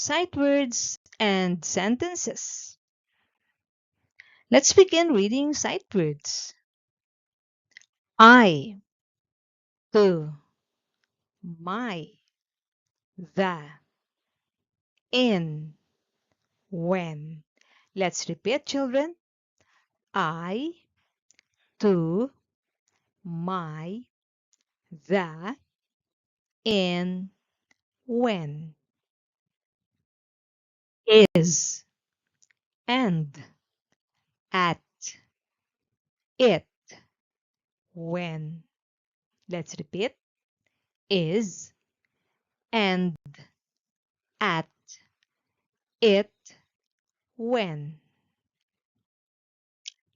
sight words and sentences. Let's begin reading sight words. I, to, my, the, in, when. Let's repeat, children. I, to, my, the, in, when. Is, and, at, it, when. Let's repeat. Is, and, at, it, when.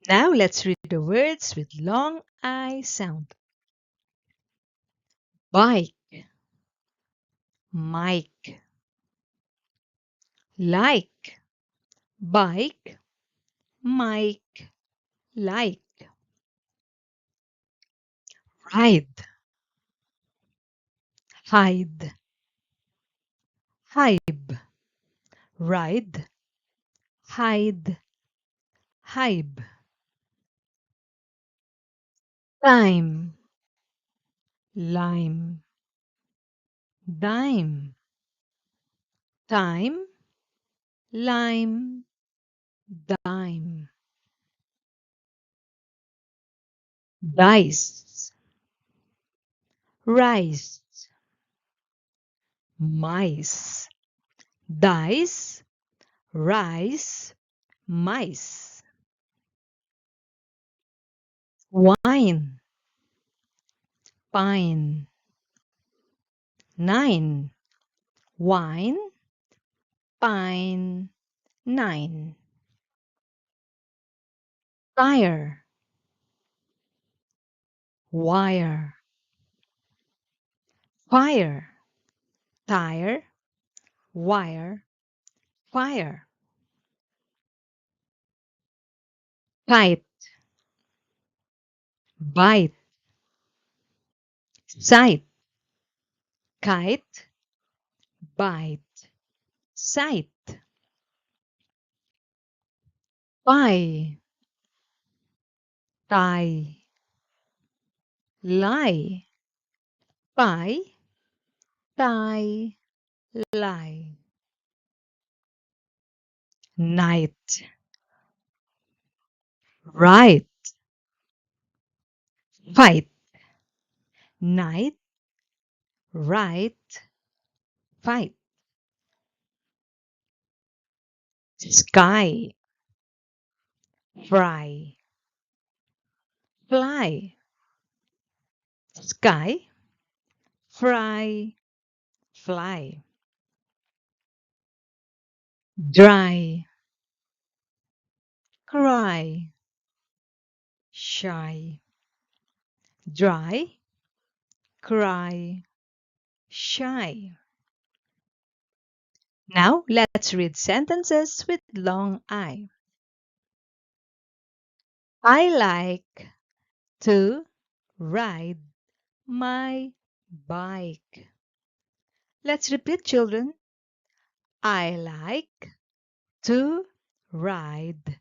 Now let's read the words with long I sound. Bike, mic, like, bike, mic, like. Ride, hide, hibe, ride, hide, hibe. Time, lime, dime, time, lime, dime. Dice, rice, mice, dice, rice, mice. Wine, pine, nine, wine, pine, nine. Tire, wire, fire, tire, wire, fire. Kite, bite, sight, kite, bite, sight. Pie, tie, lie, pie, tie, lie. Night, right, fight, night, right, fight. Sky, fry, fly, sky, fry, fly. Dry, cry, shy, dry, cry, shy. Now let's read sentences with long I. I like to ride my bike. Let's repeat, children. I like to ride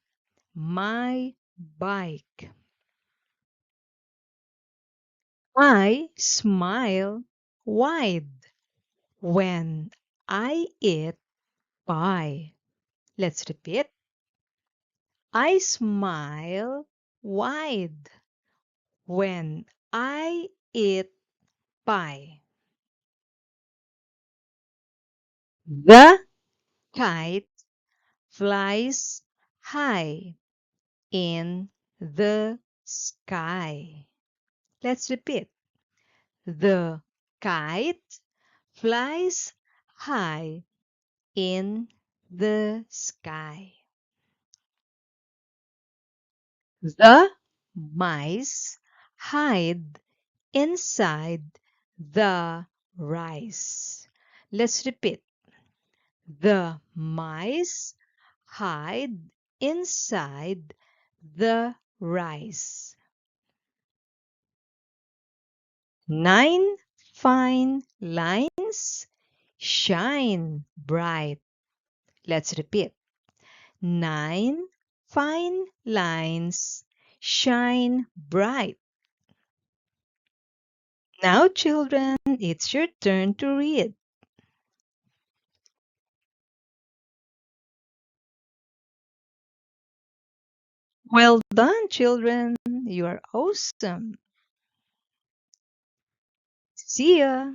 my bike. I smile wide when I eat pie. Let's repeat. I smile wide when I eat pie. The kite flies high in the sky. Let's repeat. The kite flies high in the sky. The mice hide inside the rice. Let's repeat. The mice hide inside the rice. 9 fine lines shine bright Let's repeat. 9 fine lines shine bright. Now, children, it's your turn to read. Well done, children. You are awesome. See ya.